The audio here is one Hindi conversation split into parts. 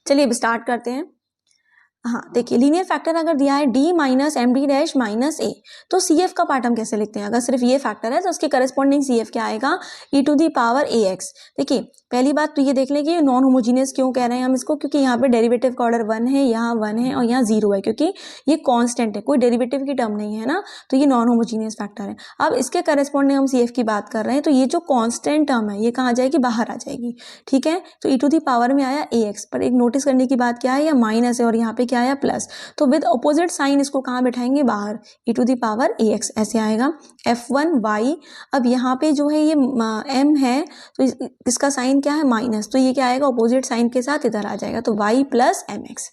चलिए अब स्टार्ट करते हैं। हाँ देखिए, लीनियर फैक्टर अगर दिया है d minus M D dash minus A, तो CF का पार्ट हम कैसे लिखते हैं? अगर सिर्फ ये फैक्टर है तो उसके करस्पॉन्डिंग CF क्या आएगा? e to the power ax। देखिए पहली बात तो ये देख लें कि नॉन होमोजीनियस क्यों कह रहे हैं हम इसको, क्योंकि यहाँ पे डेरिवेटिव का ऑर्डर 1 है, यहाँ 1 है और यहाँ 0 है, क्योंकि ये कांस्टेंट है, कोई डेरिवेटिव की टर्म नहीं है ना, तो ये नॉन होमोजीनियस फैक्टर है। अब इसके करस्पॉन्डिंग हम CF की बात कर रहे हैं, तो ये जो कांस्टेंट टर्म है ये कहाँ जाएगी? बाहर आ जाएगी। ठीक है, तो e टू दी पावर में आया ax, पर एक नोटिस करने की बात क्या है, या माइनस है और यहाँ पे क्या आया? प्लस। तो विद अपोजिट साइन इसको कहाँ बैठाएंगे? बाहर, e to the power ax ऐसे आएगा। f1y, अब यहाँ पे जो है ये m है, तो इसका साइन क्या है? माइनस, तो ये क्या आएगा? अपोजिट साइन के साथ इधर आ जाएगा, तो y प्लस mx।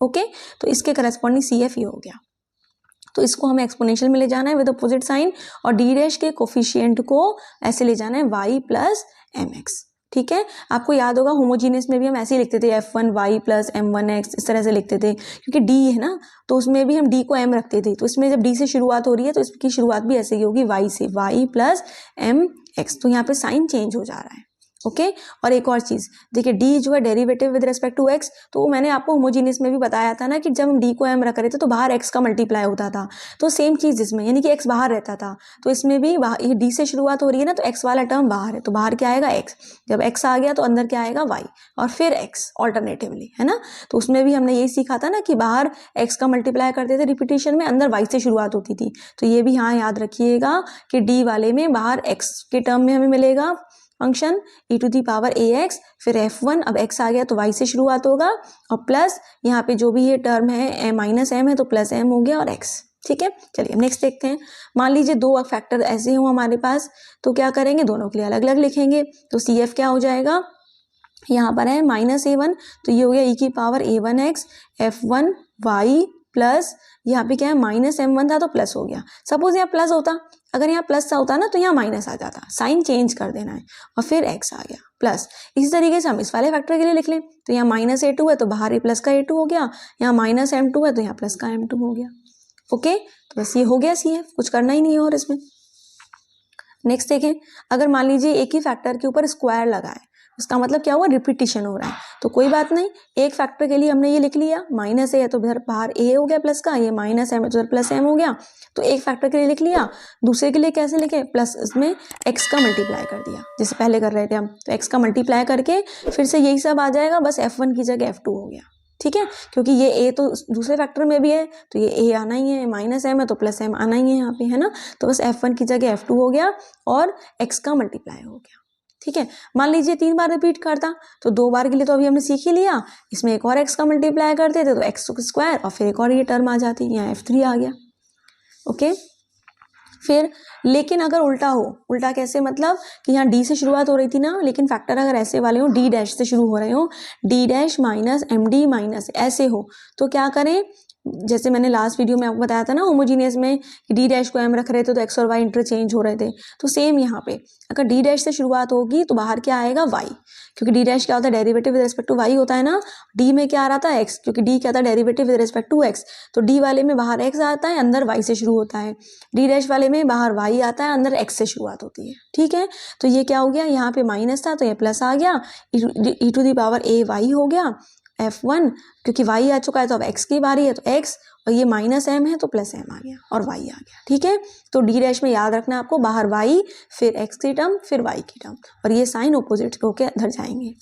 ओके, तो इसके करस्पॉन्डिंग CF ये हो गया। तो इसको हमें एक्सपोनेंशियल में ले जाना है विद अपोजिट साइन, और डी डैश के कोफिशिएंट को ऐसे ले जाना है y प्लस mx। ठीक है, आपको याद होगा होमोजीनियस में भी हम ऐसे ही लिखते थे, f1y प्लस m1x, इस तरह से लिखते थे, क्योंकि d है ना, तो उसमें भी हम d को m रखते थे। तो इसमें जब d से शुरुआत हो रही है तो इसकी शुरुआत भी ऐसे ही होगी, y से, y प्लस mx। तो यहाँ पे साइन चेंज हो जा रहा है। ओके, और एक और चीज देखिए, d जो है derivative with respect to x, तो मैंने आपको होमोजीनियस में भी बताया था ना कि जब हम d को m रख रहे थे तो बाहर x का मल्टीप्लाई होता था, तो सेम चीज इसमें, यानी कि x बाहर रहता था, तो इसमें भी ये d से शुरुआत हो रही है ना, तो x वाला टर्म बाहर है, तो बाहर क्या आएगा? x। जब x आ गया तो अंदर क्या आएगा? y, और फिर x ऑल्टरनेटिवली, है ना। तो उसमें भी हमने यही सीखा था ना कि बाहर x का मल्टीप्लाई करते थे रिपीटिशन में, अंदर y से शुरुआत होती थी। तो ये भी हाँ याद रखिएगा कि d वाले में बाहर x के टर्म में हमें मिलेगा function e to the power ax, फिर f1, अब x आ गया तो y से शुरुआत होगा, और प्लस यहाँ पे जो भी ये टर्म है माइनस m है तो प्लस m हो गया, और x। ठीक है, चलिए नेक्स्ट देखते हैं। मान लीजिए दो फैक्टर ऐसे हो हमारे पास, तो क्या करेंगे? दोनों के लिए अलग अलग लिखेंगे। तो CF क्या हो जाएगा? यहाँ पर है माइनस a1, तो ये हो गया e की पावर a1x f1y प्लस यहाँ पे क्या है? माइनस m1 था तो प्लस हो गया। सपोज यहाँ प्लस होता, अगर यहाँ प्लस सा होता ना तो यहाँ माइनस आ जाता, साइन चेंज कर देना है, और फिर x आ गया प्लस। इसी तरीके से हम इस वाले फैक्टर के लिए लिख लें, तो यहाँ माइनस a2 है तो बाहर ही प्लस का a2 हो गया, यहाँ माइनस m2 है तो यहाँ प्लस का m2 हो गया। ओके, तो बस ये हो गया CF, कुछ करना ही नहीं है और इसमें। नेक्स्ट देखें, अगर मान लीजिए एक ही फैक्टर के ऊपर स्क्वायर लगा है, इसका मतलब क्या हुआ? रिपीटिशन हो रहा है। तो कोई बात नहीं, एक फैक्टर के लिए हमने ये लिख लिया, माइनस है तो इधर बाहर a हो गया प्लस का, ये माइनस है तो इधर प्लस m हो गया, तो एक फैक्टर के लिए लिख लिया। दूसरे के लिए कैसे लिखे? प्लस इसमें x का मल्टीप्लाई कर दिया, जैसे पहले कर रहे थे हम, तो x का मल्टीप्लाई करके फिर से यही सब आ जाएगा, बस f1 की जगह f2 हो गया। ठीक है, क्योंकि ये a तो दूसरे फैक्टर में भी है, तो ये a आना ही है, माइनस m है तो प्लस m आना ही है यहाँ पे, है ना। तो बस f1 की जगह f2 हो गया और x का मल्टीप्लाई हो गया। ठीक है, मान लीजिए 3 बार रिपीट करता, तो 2 बार के लिए तो अभी हमने सीख ही लिया, इसमें एक और x का मल्टीप्लाई करते थे तो x स्क्वायर, और फिर एक और ये टर्म आ जाती, यहाँ f3 आ गया। ओके, फिर लेकिन अगर उल्टा हो, उल्टा कैसे? मतलब कि यहाँ d से शुरुआत हो रही थी ना, लेकिन फैक्टर अगर ऐसे वाले हो, d डैश से शुरू हो रहे हो, d dash minus md minus ऐसे हो, तो क्या करें? जैसे मैंने लास्ट वीडियो में आपको बताया था ना होमोजीनियस में कि डी डैश को m रख रहे थे तो x और y इंटरचेंज हो रहे थे, तो सेम यहाँ पे अगर डी डैश से शुरुआत होगी तो बाहर क्या आएगा? y, क्योंकि डी डैश क्या होता है? Derivative with respect to y होता है ना। d में क्या आ रहा था? x, क्योंकि d क्या था? Derivative with respect to x, तो d वाले में बाहर x आता है, अंदर y से शुरू होता है। डी डैश वाले में बाहर y आता है, अंदर x से शुरुआत होती है। ठीक है, तो ये क्या हो गया? यहाँ पे माइनस था तो ये प्लस आ गया, e to the power ay हो गया f1, क्योंकि y आ चुका है तो अब x की बारी है, तो x, और ये माइनस m है तो प्लस m आ गया और y आ गया। ठीक है, तो डी डैश में याद रखना आपको, बाहर y, फिर x की टर्म, फिर y की टर्म, और ये साइन ऑपोजिट होके इधर जाएंगे।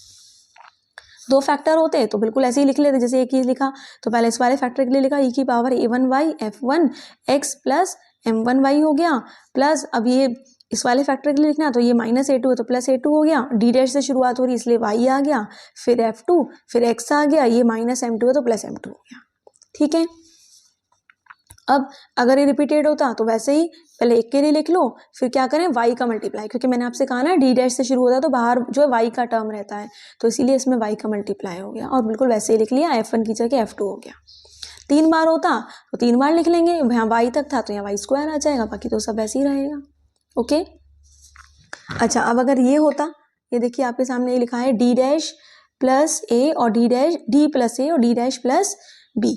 दो फैक्टर होते तो बिल्कुल ऐसे ही लिख लेते, जैसे एक ही लिखा, तो पहले इस वाले फैक्टर के लिए लिखा e की power a1y f1x plus m1y हो गया, प्लस अब ये इस वाले फैक्टर के लिए लिखना, तो ये माइनस a2 है तो प्लस a2 हो गया, डी डैश से शुरुआत हो रही इसलिए y आ गया, फिर f2, फिर x आ गया, ये माइनस m2 है तो प्लस m2 हो गया। ठीक है, अब अगर ये रिपीटेड होता तो वैसे ही पहले एक के लिए लिख लो, फिर क्या करें? y का मल्टीप्लाई, क्योंकि मैंने आपसे कहा ना डी डैश से शुरू होता है तो बाहर जो है y का टर्म रहता है, तो इसीलिए इसमें y का मल्टीप्लाई हो गया, और बिल्कुल वैसे ही लिख लिया, f1 की जगह f2 हो गया। 3 बार होता तो 3 बार लिख लेंगे, यहाँ y तक था तो यहाँ y स्क्वायर आ जाएगा, बाकी तो सब ऐसे ही रहेगा। ओके, अच्छा, अब अगर ये होता, ये देखिए आपके सामने ये लिखा है d डैश प्लस a और d dash, d plus a और d डैश प्लस b,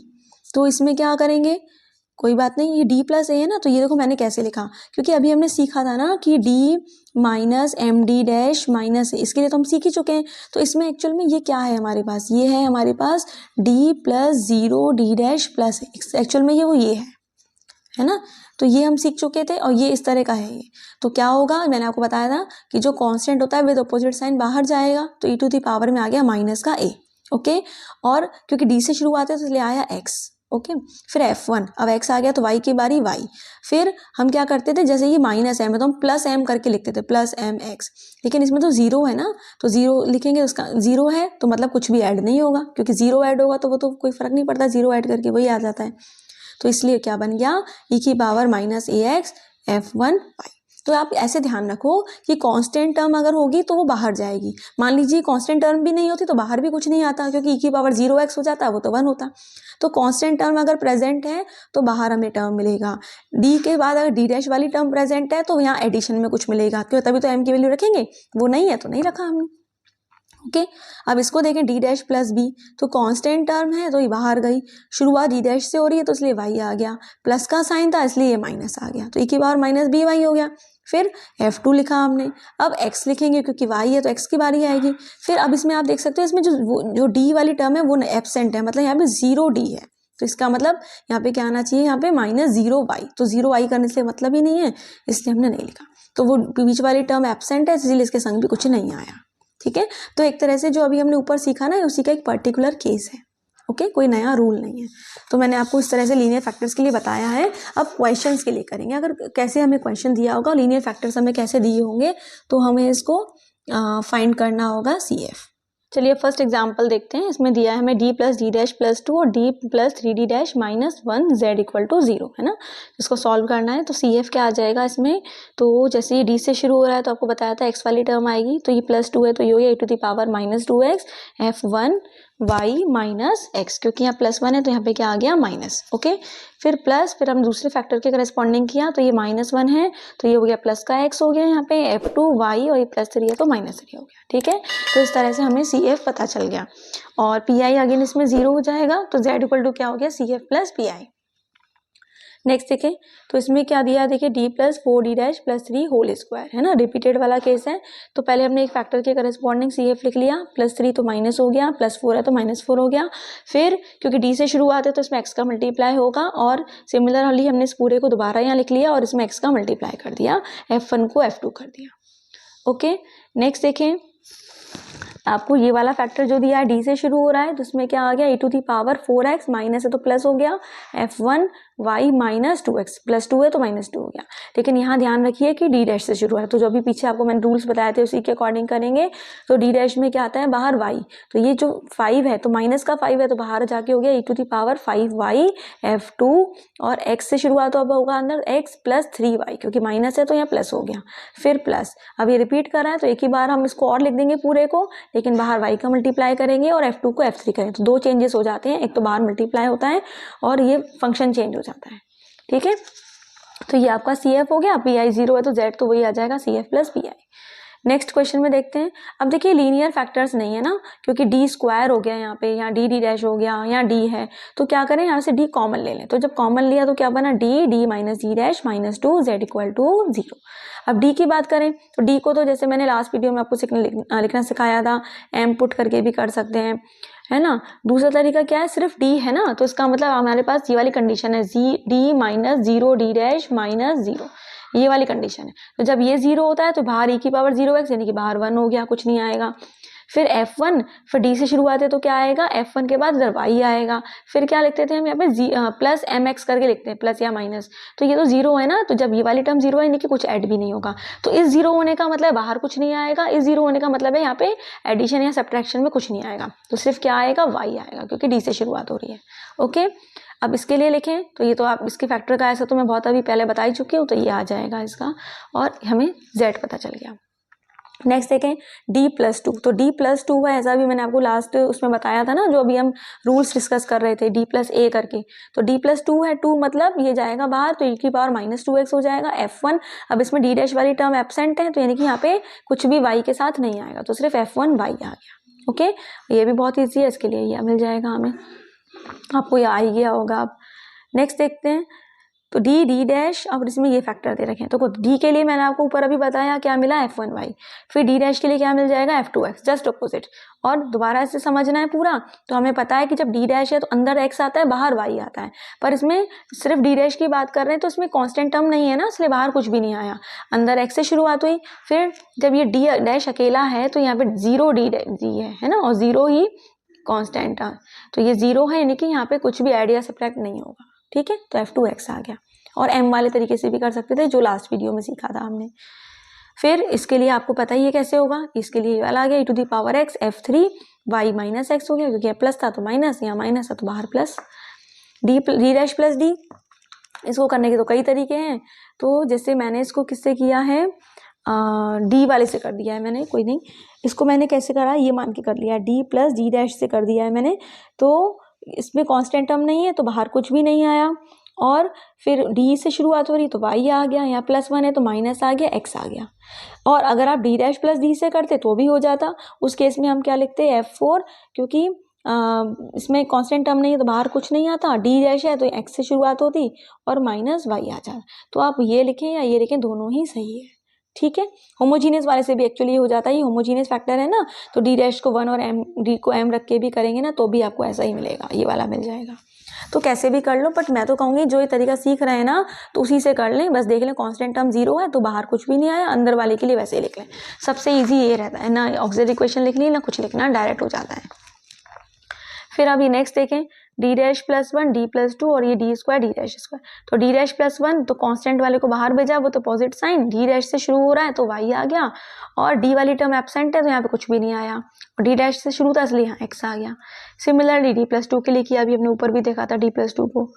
तो इसमें क्या करेंगे? कोई बात नहीं, ये d प्लस ए है ना, तो ये देखो मैंने कैसे लिखा, क्योंकि अभी हमने सीखा था ना कि d minus M D dash minus A, इसके लिए तो हम सीख ही चुके हैं। तो इसमें एक्चुअल में ये क्या है हमारे पास, ये है हमारे पास d plus zero D dash plus A, actual में ये है ना। तो ये हम सीख चुके थे और ये इस तरह का है ये। तो क्या होगा, मैंने आपको बताया था कि जो कांस्टेंट होता है विद अपोजिट साइन बाहर जाएगा, तो e टू दी पावर में आ गया माइनस का a, ओके। और क्योंकि d से शुरू आते हैं तो इसलिए आया x, ओके। फिर f1, अब x आ गया तो y की बारी y। फिर हम क्या करते थे, जैसे ये माइनस m है तो हम प्लस m करके लिखते थे, प्लस एम एक्स, लेकिन इसमें तो जीरो है ना, तो जीरो लिखेंगे, उसका जीरो है तो मतलब कुछ भी ऐड नहीं होगा, क्योंकि जीरो ऐड होगा तो वो तो कोई फर्क नहीं पड़ता, जीरो ऐड करके वही आ जाता है। तो इसलिए क्या बन गया, e की पावर माइनस ए एक्स f1 y। तो आप ऐसे ध्यान रखो कि कांस्टेंट टर्म अगर होगी तो वो बाहर जाएगी। मान लीजिए कांस्टेंट टर्म भी नहीं होती तो बाहर भी कुछ नहीं आता, क्योंकि e की पावर 0x हो जाता है, वो तो 1 होता। तो कांस्टेंट टर्म अगर प्रेजेंट है तो बाहर हमें टर्म मिलेगा, d के बाद अगर d डैश वाली टर्म प्रेजेंट है तो यहाँ एडिशन में कुछ मिलेगा, क्यों, तभी तो m की वैल्यू रखेंगे, वो नहीं है तो नहीं रखा हमने, ओके। अब इसको देखें d डैश प्लस बी, तो कांस्टेंट टर्म है तो ये बाहर गई, शुरुआत d डैश से हो रही है तो इसलिए y आ गया, प्लस का साइन था इसलिए ये माइनस आ गया, तो e की पावर माइनस बी वाई हो गया। फिर f2 लिखा हमने, अब x लिखेंगे क्योंकि y है तो x की बारी आएगी। फिर अब इसमें आप देख सकते हो, इसमें जो d वाली टर्म है वो एब्सेंट है, मतलब यहाँ पे 0d है, तो इसका मतलब यहाँ पे क्या आना चाहिए, यहाँ पे -0y, तो 0y करने से मतलब ही नहीं है, इसलिए हमने नहीं लिखा। तो वो बीच वाली टर्म एब्सेंट है, इसलिए इसके संग भी कुछ नहीं आया, ठीक है। तो एक तरह से जो अभी हमने ऊपर सीखा ना, उसी का एक पर्टिकुलर केस है, ओके, कोई नया रूल नहीं है। तो मैंने आपको इस तरह से लीनियर फैक्टर्स के लिए बताया है। अब क्वेश्चंस के लिए करेंगे, अगर कैसे हमें क्वेश्चन दिया होगा लीनियर फैक्टर्स हमें कैसे दिए होंगे, तो हमें इसको फाइंड करना होगा CF। चलिए फर्स्ट एग्जांपल देखते हैं। इसमें दिया है हमें d plus d dash plus 2 और d plus 3d dash minus 1 z equal to 0, है ना। इसको सॉल्व करना है, तो CF क्या आ जाएगा इसमें, तो जैसे ये d से शुरू हो रहा है तो आपको बताया था x वाली टर्म आएगी, तो ये +2 है तो ये हो गया e to the power -2x f1 y minus x, क्योंकि यहाँ +1 है तो यहाँ पे क्या आ गया माइनस, ओके। फिर प्लस, फिर हम दूसरे फैक्टर के करस्पॉन्डिंग किया तो ये -1 है तो ये हो गया प्लस का x हो गया यहाँ पे f2 y, और ये +3 है तो -3 हो गया, ठीक है। तो इस तरह से हमें CF पता चल गया, और PI अगेन इसमें 0 हो जाएगा, तो z इक्वल टू क्या हो गया, CF प्लस PI। नेक्स्ट देखें, तो इसमें क्या दिया है, देखिए d plus 4d dash plus 3 whole square, है ना, रिपीटेड वाला केस है। तो पहले हमने एक फैक्टर के करस्पॉन्डिंग CF लिख लिया, +3 तो माइनस हो गया, +4 है तो -4 हो गया। फिर क्योंकि d से शुरुआत है तो इसमें x का मल्टीप्लाई होगा, और सिमिलरली हमने इस पूरे को दोबारा यहाँ लिख लिया और इसमें x का मल्टीप्लाई कर दिया, f1 को f2 कर दिया, ओके। नेक्स्ट देखें, आपको ये वाला फैक्टर जो दिया है d से शुरू हो रहा है, तो उसमें क्या आ गया, e to the power 4x, minus है तो प्लस हो गया, f1 y माइनस 2x, +2 है तो -2 हो गया। लेकिन यहाँ ध्यान रखिए कि d डैश से शुरू है, तो जो अभी पीछे आपको मैंने रूल्स बताए थे उसी के अकॉर्डिंग करेंगे। तो d डैश में क्या आता है, बाहर y, तो ये जो 5 है तो माइनस का 5 है तो बाहर जाके हो गया e to the power 5y f2, और x से शुरुआत अब होगा अंदर x प्लस 3y, क्योंकि माइनस है तो यहाँ प्लस हो गया, फिर प्लस, अब ये रिपीट कर रहा है तो एक ही बार हम इसको और लिख देंगे पूरे को, लेकिन बाहर y का मल्टीप्लाई करेंगे और f2 को f3 करें, तो दो चेंजेस हो जाते हैं, एक तो बाहर मल्टीप्लाई होता है और ये फंक्शन चेंज हो जाता है, ठीक है। तो ये आपका CF हो गया, PI 0 है तो Z तो वही आ जाएगा CF plus PI। Next question में देखते हैं। अब देखिए लीनियर फैक्टर्स नहीं है ना, क्योंकि d स्क्वायर हो गया यहाँ पे, यहाँ d डैश हो गया, यहाँ d है, तो क्या करें, यहाँ से d कॉमन ले लें। तो जब कॉमन लिया तो क्या बना, d minus d dash minus 2 z equal to 0। अब d की बात करें तो d को तो जैसे मैंने लास्ट वीडियो में आपको लिखना सिखाया था, m पुट करके भी कर सकते हैं, है ना। दूसरा तरीका क्या है, सिर्फ d है ना, तो इसका मतलब हमारे पास ये वाली कंडीशन है, d minus 0 d dash minus 0, ये वाली कंडीशन है। तो जब ये 0 होता है तो बाहर e की पावर 0x, यानी कि बाहर 1 हो गया, कुछ नहीं आएगा। फिर f1, फिर d से शुरुआत है तो क्या आएगा, f1 के बाद इधर y आएगा। फिर क्या लिखते थे हम यहाँ पे प्लस mx करके लिखते हैं, प्लस या माइनस, तो ये तो 0 है ना, तो जब ये वाली टर्म 0 है, यानी कि कुछ ऐड भी नहीं होगा, तो इस 0 होने का मतलब बाहर कुछ नहीं आएगा, इस 0 होने का मतलब है यहाँ पे एडिशन या सब्ट्रैक्शन में कुछ नहीं आएगा, तो सिर्फ क्या आएगा, y आएगा, क्योंकि d से शुरुआत हो रही है, ओके। अब इसके लिए लिखें तो ये तो आप इसके फैक्टर का ऐसा तो मैं बहुत अभी पहले बता ही चुकी हूँ, तो ये आ जाएगा इसका, और हमें z पता चल गया। नेक्स्ट देखें d प्लस 2, तो d प्लस 2 है, ऐसा भी मैंने आपको लास्ट उसमें बताया था ना, जो अभी हम रूल्स डिस्कस कर रहे थे d प्लस a करके। तो d प्लस 2 है, 2 मतलब ये जाएगा बाहर, तो e की पावर माइनस 2x हो जाएगा, f1, अब इसमें d डैश वाली टर्म एब्सेंट है, तो यानी कि यहाँ पे कुछ भी y के साथ नहीं आएगा, तो सिर्फ f1 y आ गया, ओके। ये भी बहुत ईजी है, इसके लिए यह मिल जाएगा हमें, आपको ये आ ही गया होगा। अब नेक्स्ट देखते हैं, तो डी डी डैश, अब इसमें ये फैक्टर दे रखे हैं। तो डी के लिए मैंने आपको ऊपर अभी बताया क्या मिला, f1y, फिर डी डैश के लिए क्या मिल जाएगा, f2x, जस्ट अपोजिट। और दोबारा से समझना है पूरा। तो हमें पता है कि जब डी डैश है तो अंदर x आता है, बाहर y आता है, पर इसमें सिर्फ डी डैश की बात कर रहे हैं तो इसमें कांस्टेंट टर्म नहीं है ना, इसलिए बाहर कुछ भी नहीं आया, अंदर x से शुरुआत हुई। फिर जब ये डी डैश अकेला है तो यहाँ पे 0 डी है ना, और 0 ही कांस्टेंट है, तो ये 0 है, यानी कि यहाँ पे कुछ भी ऐड या सब्ट्रैक्ट नहीं होगा। ठीक है, तो f2x आ गया। और m वाले तरीके से भी कर सकते थे जो लास्ट वीडियो में सीखा था हमने। फिर इसके लिए आपको पता ही है कैसे होगा, इसके लिए वाला आ गया e⁻x f3y माइनस x हो गया, क्योंकि प्लस था तो माइनस, यहाँ माइनस है तो बाहर plus, d dash plus D. इसको करने के तो कई तरीके हैं, तो जैसे मैंने इसको किससे किया है, डी वाले से कर दिया है मैंने, कोई नहीं, इसको मैंने कैसे करा, ये मान के कर लिया, डी प्लस डी डैश से कर दिया है मैंने। तो इसमें कांस्टेंट टर्म नहीं है तो बाहर कुछ भी नहीं आया, और फिर डी से शुरुआत हो रही तो y आ गया, यहाँ +1 है तो माइनस आ गया, x आ गया। और अगर आप डी डैश प्लस डी से करते तो भी हो जाता, उस केस में हम क्या लिखते हैं, f4, क्योंकि इसमें कांस्टेंट टर्म नहीं है तो बाहर कुछ नहीं आता, डी डैश है तो x से शुरुआत होती और माइनस y आ जाता। तो आप ये लिखें या ये लिखें, दोनों ही सही है। ठीक है, होमोजीनियस वाले से भी एक्चुअली हो जाता है, ये होमोजीनियस फैक्टर है ना, तो डी डैश को 1 और m डी को m रख के भी करेंगे ना तो भी आपको ऐसा ही मिलेगा, ये वाला मिल जाएगा। तो कैसे भी कर लो, बट मैं तो कहूँगी जो ये तरीका सीख रहे हैं ना तो उसी से कर लें, बस देख लें कांस्टेंट टर्म 0 है तो बाहर कुछ भी नहीं आया, अंदर वाले के लिए वैसे ही लिख लें, सबसे इजी ये रहता है ना, ऑक्सिलरी इक्वेशन लिखनी ना कुछ लिखना, डायरेक्ट हो जाता है। फिर अभी नेक्स्ट देखें, डी डैश +1 डी +2 और ये D square D dash square. तो डी डैश +1 तो कांस्टेंट वाले को बाहर भेजा, वो तो पॉजिटिव साइन, डी डैश से शुरू हो रहा है तो y आ गया, और डी वाली टर्म एब्सेंट है तो यहाँ पे कुछ भी नहीं आया, और डी डैश से शुरू था इसलिए यहाँ x आ गया। सिमिलरली डी +2 के लिए किया, अभी हमने ऊपर भी देखा था डी +2 को।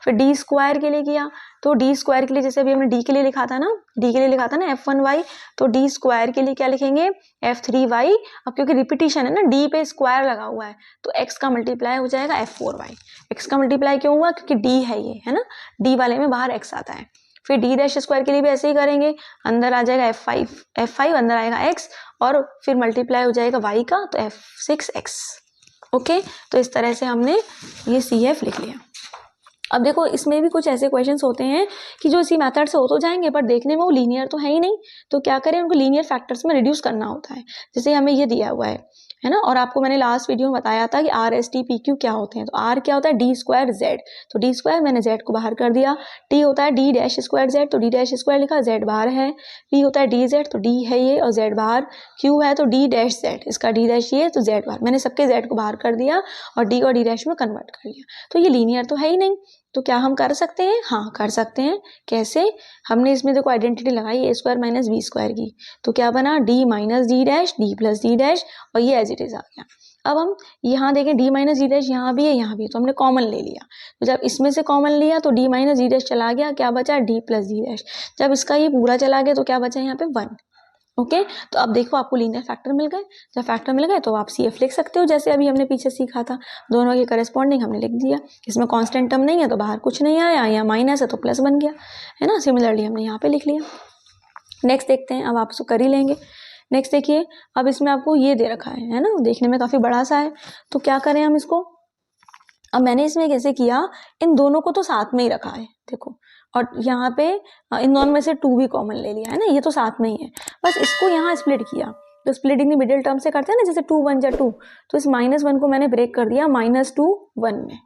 फिर डी स्क्वायर के लिए किया, तो डी स्क्वायर के लिए जैसे अभी हमने डी के लिए लिखा था ना, डी के लिए लिखा था ना f1y, तो डी स्क्वायर के लिए क्या लिखेंगे, f3y। अब क्योंकि रिपीटिशन है ना, डी पे स्क्वायर लगा हुआ है तो x का मल्टीप्लाई हो जाएगा f4y। x का मल्टीप्लाई क्यों हुआ, क्योंकि डी है ये, है ना, डी वाले में बाहर x आता है। फिर डी डैश स्क्वायर के लिए भी ऐसे ही करेंगे, अंदर आ जाएगा f5 अंदर आएगा x, और फिर मल्टीप्लाई हो जाएगा y का तो f6x। ओके, तो इस तरह से हमने ये CF लिख लिया। अब देखो इसमें भी कुछ ऐसे क्वेश्चंस होते हैं कि जो इसी मेथड से हो तो जाएंगे, पर देखने में वो लीनियर तो है ही नहीं, तो क्या करें, उनको लीनियर फैक्टर्स में रिड्यूस करना होता है। जैसे हमें ये दिया हुआ है ना, और आपको मैंने लास्ट वीडियो में बताया था कि R S T P Q क्या होते हैं। तो R क्या होता है, डी स्क्वायर Z, तो डी स्क्वायर मैंने Z को बाहर कर दिया। T होता है डी डैश स्क्वायर Z, तो डी डैश स्क्वायर लिखा, Z बाहर है। P होता है डी Z, तो D है ये और Z बाहर। Q है तो डी डैश Z, इसका डी डैश ये तो Z बाहर, मैंने सबके Z को बाहर कर दिया और D और डी डैश में कन्वर्ट कर लिया। तो ये लीनियर तो है ही नहीं, तो क्या हम कर सकते हैं, हाँ कर सकते हैं। कैसे, हमने इसमें देखो आइडेंटिटी लगाई a square minus b square की, तो क्या बना d minus D dash d plus d dash, और ये एज इट इज आ गया। अब हम यहाँ देखें d माइनस डी डैश यहाँ भी है यहाँ भी, तो हमने कॉमन ले लिया, तो जब इसमें से कॉमन लिया तो d माइनस डी डैश चला गया, क्या बचा d प्लस डी डैश। जब इसका ये पूरा चला गया तो क्या बचा यहाँ पे 1। ओके, तो अब देखो आपको लीनियर फैक्टर मिल गए, जब फैक्टर मिल गए तो आप CF लिख सकते हो, जैसे अभी हमने पीछे सीखा था, दोनों के करस्पॉन्डिंग हमने लिख दिया। इसमें कांस्टेंट टर्म नहीं है तो बाहर कुछ नहीं आया, या माइनस है तो प्लस बन गया, है ना। सिमिलरली हमने यहाँ पे लिख लिया। नेक्स्ट देखते हैं, अब आप इसको कर ही लेंगे। नेक्स्ट देखिए, अब इसमें आपको ये दे रखा है ना, देखने में काफ़ी बड़ा सा है, तो क्या करें हम इसको। अब मैंने इसमें कैसे किया, इन दोनों को तो साथ में ही रखा है देखो, और यहाँ पे इन दोनों में से 2 भी कॉमन ले लिया है ना, ये तो साथ में ही है, बस इसको यहाँ स्प्लिट किया। तो स्प्लिटिंग द मिडिल टर्म से करते हैं ना, जैसे 2 1 जा 2, तो इस -1 को मैंने ब्रेक कर दिया -2 1 में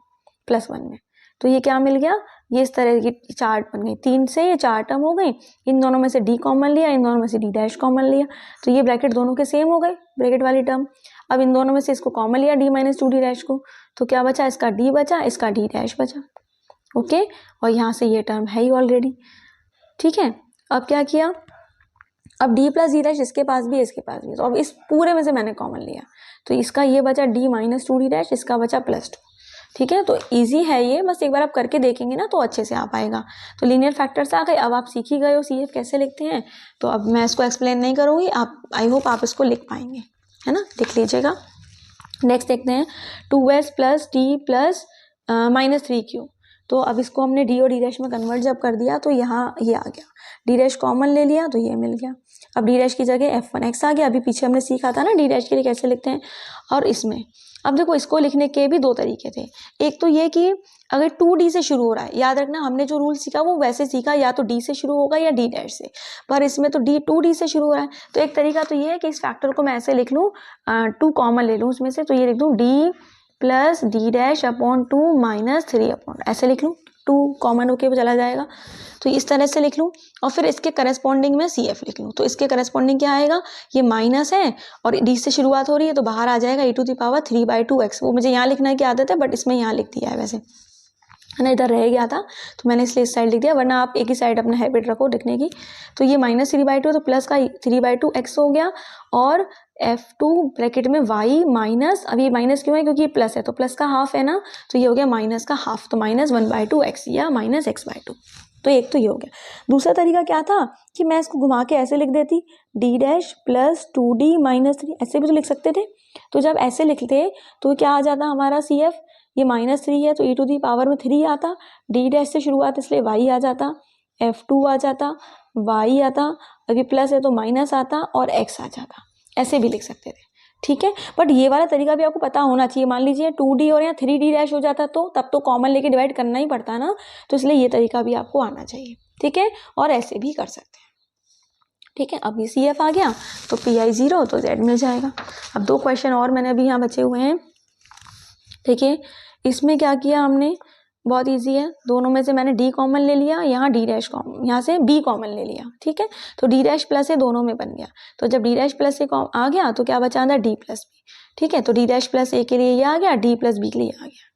+1 में, तो ये क्या मिल गया, ये इस तरह की चार्ट बन गई। 3 से ये 4 टर्म हो गई, इन दोनों में से d कॉमन लिया, इन दोनों में से d डैश कॉमन लिया, तो ये ब्रैकेट दोनों के सेम हो गए, ब्रैकेट वाली टर्म। अब इन दोनों में से इसको कॉमन लिया d माइनस 2 डी डैश को, तो क्या बचा, इसका d बचा, इसका d डैश बचा। ओके, और यहाँ से ये टर्म है ही ऑलरेडी। ठीक है, अब क्या किया, अब d प्लस डी डैश इसके पास भी है, इसके पास भी है, तो अब इस पूरे में से मैंने कॉमन लिया, तो इसका ये बचा d माइनस 2 डी डैश, इसका बचा +2। ठीक है, तो इजी है ये, बस एक बार आप करके देखेंगे ना तो अच्छे से आ पाएगा। तो लीनियर फैक्टर्स आ गए, अब आप सीख ही गए हो CF कैसे लिखते हैं, तो अब मैं इसको एक्सप्लेन नहीं करूँगी, आप आई होप आप इसको लिख पाएंगे, है ना, लिख लीजिएगा। नेक्स्ट देखते हैं 2s plus T plus -3q। तो अब इसको हमने d और d डैश में कन्वर्ट जब कर दिया तो यहाँ ये आ गया, d डैश कॉमन ले लिया तो ये मिल गया। अब d डैश की जगह f1x आ गया, अभी पीछे हमने सीखा था ना d डैश के लिए कैसे लिखते हैं। और इसमें अब देखो इसको लिखने के भी दो तरीके थे। एक तो ये कि अगर 2D से शुरू हो रहा है, याद रखना हमने जो रूल सीखा वो वैसे सीखा, या तो D से शुरू होगा या D डैश से, पर इसमें तो 2D से शुरू हो रहा है। तो एक तरीका तो ये है कि इस फैक्टर को मैं ऐसे लिख लूँ, 2 कॉमन ले लूँ उसमें से, तो ये लिख दूँ D plus D dash upon 2 minus 3 upon, ऐसे लिख लूँ, 2 कॉमन होके चला जाएगा, तो इस तरह से लिख लूँ। और फिर इसके करस्पॉन्डिंग में CF लिख लूँ, तो इसके करस्पॉन्डिंग क्या आएगा, ये माइनस है और D से शुरुआत हो रही है तो बाहर आ जाएगा e⁻3/2x। वो मुझे यहाँ लिखने की आदत है बट इसमें यहाँ लिख दिया है वैसे, है ना, इधर रह गया था तो मैंने इसलिए इस साइड लिख दिया, वरना आप एक ही साइड अपना हैबिट रखो लिखने की। तो ये -3/2 तो प्लस का 3/2x हो गया, और F2 ब्रैकेट में y माइनस, अब ये माइनस क्यों है, क्योंकि ये प्लस है तो प्लस का हाफ है ना, तो ये हो गया माइनस का हाफ, तो -1/2x या -x/2। तो एक तो ये हो गया। दूसरा तरीका क्या था कि मैं इसको घुमा के ऐसे लिख देती, D dash plus 2D minus 3, ऐसे भी तो लिख सकते थे। तो जब ऐसे लिखते तो क्या आ जाता हमारा CF, ये -3 है तो e⁻3 आता, D डैश से शुरुआत इसलिए y आ जाता, F2 आ जाता, y आता, अभी प्लस है तो माइनस आता और x आ जाता, ऐसे भी लिख सकते थे, ठीक है। बट ये वाला तरीका भी आपको पता होना चाहिए। मान लीजिए 2D और यहाँ 3D डैश हो जाता तो तब तो कॉमन लेके डिवाइड करना ही पड़ता है ना, तो इसलिए ये तरीका भी आपको आना चाहिए, ठीक है। और ऐसे भी कर सकते हैं, ठीक है। अब ये CF आ गया तो PI 0 तो Z मिल जाएगा। अब 2 क्वेश्चन और मैंने अभी यहाँ बचे हुए हैं, देखिए इसमें क्या किया हमने, बहुत इजी है, दोनों में से मैंने D कॉमन ले लिया, यहाँ D डैश कॉमन, यहाँ से B कॉमन ले लिया, ठीक है। तो D डैश प्लस है दोनों में बन गया, तो जब D डैश प्लस से आ गया तो क्या बचा था, D प्लस B, ठीक है। तो D डैश प्लस A के लिए ये आ गया, D प्लस B के लिए आ गया।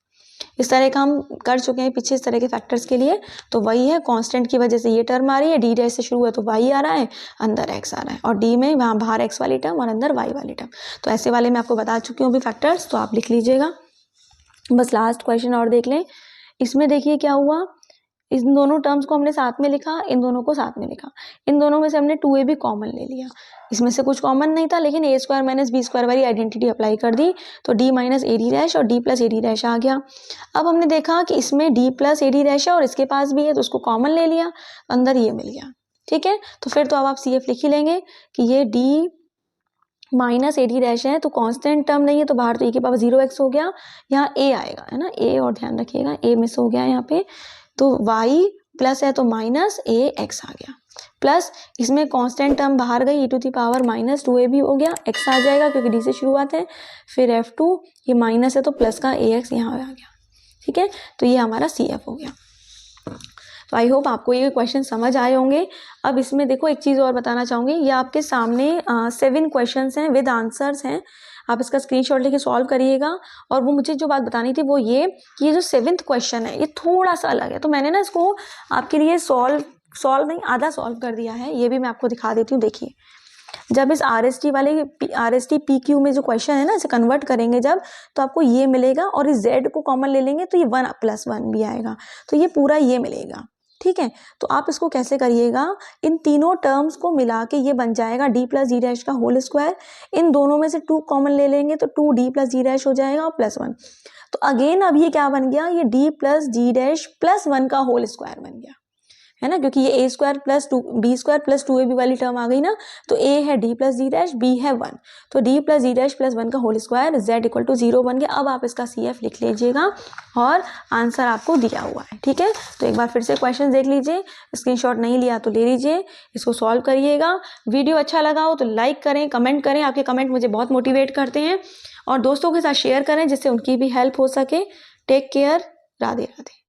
इस तरह का हम कर चुके हैं पीछे इस तरह के फैक्टर्स के लिए। तो वही है, कांस्टेंट की वजह से ये टर्म आ रही है, D डैश से शुरू है तो y आ रहा है, अंदर x आ रहा है, और D में वहाँ बाहर x वाली टर्म और अंदर y वाली टर्म। तो ऐसे वाले मैं आपको बता चुकी हूँ अभी फैक्टर्स, तो आप लिख लीजिएगा। बस लास्ट क्वेश्चन और देख लें। इसमें देखिए क्या हुआ, इन दोनों टर्म्स को हमने साथ में लिखा, इन दोनों को साथ में लिखा, इन दोनों में से हमने 2a भी कॉमन ले लिया, इसमें से कुछ कॉमन नहीं था लेकिन a² - b² वाली आइडेंटिटी अप्लाई कर दी, तो d माइनस AD डैश और d प्लस AD डैश आ गया। अब हमने देखा कि इसमें d प्लस AD डैश है और इसके पास भी है तो उसको कॉमन ले लिया, अंदर ये मिल गया, ठीक है। तो फिर तो अब आप CF लिख ही लेंगे कि ये d माइनस AD डैश है, तो कांस्टेंट टर्म नहीं है तो बाहर तो e⁻0x हो गया, यहाँ a आएगा, है ना, a, और ध्यान रखिएगा a मिस हो गया यहाँ पे, तो y प्लस है तो माइनस ax आ गया, प्लस इसमें कांस्टेंट टर्म बाहर गई, e⁻−2a भी हो गया, x आ जाएगा क्योंकि d से शुरुआत है, फिर F2 ये माइनस है तो प्लस का ax यहाँ आ गया, ठीक है। तो ये हमारा CF हो गया। तो आई होप आपको ये क्वेश्चन समझ आए होंगे। अब इसमें देखो एक चीज़ और बताना चाहूँगी, ये आपके सामने 7 क्वेश्चंस हैं विद आंसर्स हैं, आप इसका स्क्रीनशॉट लेके सॉल्व करिएगा। और वो मुझे जो बात बतानी थी वो ये कि ये जो 7th क्वेश्चन है ये थोड़ा सा अलग है, तो मैंने ना इसको आपके लिए सॉल्व नहीं आधा सॉल्व कर दिया है, ये भी मैं आपको दिखा देती हूँ। देखिए जब इस RST PQ में जो क्वेश्चन है ना इसे कन्वर्ट करेंगे जब, तो आपको ये मिलेगा, और इस Z को कॉमन ले लेंगे तो ये 1+1 भी आएगा, तो ये पूरा ये मिलेगा, ठीक है। तो आप इसको कैसे करिएगा, इन तीनों टर्म्स को मिला के ये बन जाएगा d प्लस d डैश का होल स्क्वायर, इन दोनों में से 2 कॉमन ले लेंगे तो 2d प्लस d डैश हो जाएगा और +1। तो अगेन अब ये क्या बन गया, ये d plus d dash plus 1 का होल स्क्वायर बन गया, है ना, क्योंकि ये a² plus 2b² plus 2ab वाली टर्म आ गई ना, तो a है d plus d dash, b है 1, तो d plus d dash plus 1 का whole square, z equal to 0 बन गया। अब आप इसका CF लिख लीजिएगा और आंसर आपको दिया हुआ है, ठीक है। तो एक बार फिर से क्वेश्चन देख लीजिए, स्क्रीनशॉट नहीं लिया तो ले लीजिए, इसको सॉल्व करिएगा। वीडियो अच्छा लगा हो तो लाइक करें, कमेंट करें, आपके कमेंट मुझे बहुत मोटिवेट करते हैं, और दोस्तों के साथ शेयर करें जिससे उनकी भी हेल्प हो सके। Take care, Radhe Radhe.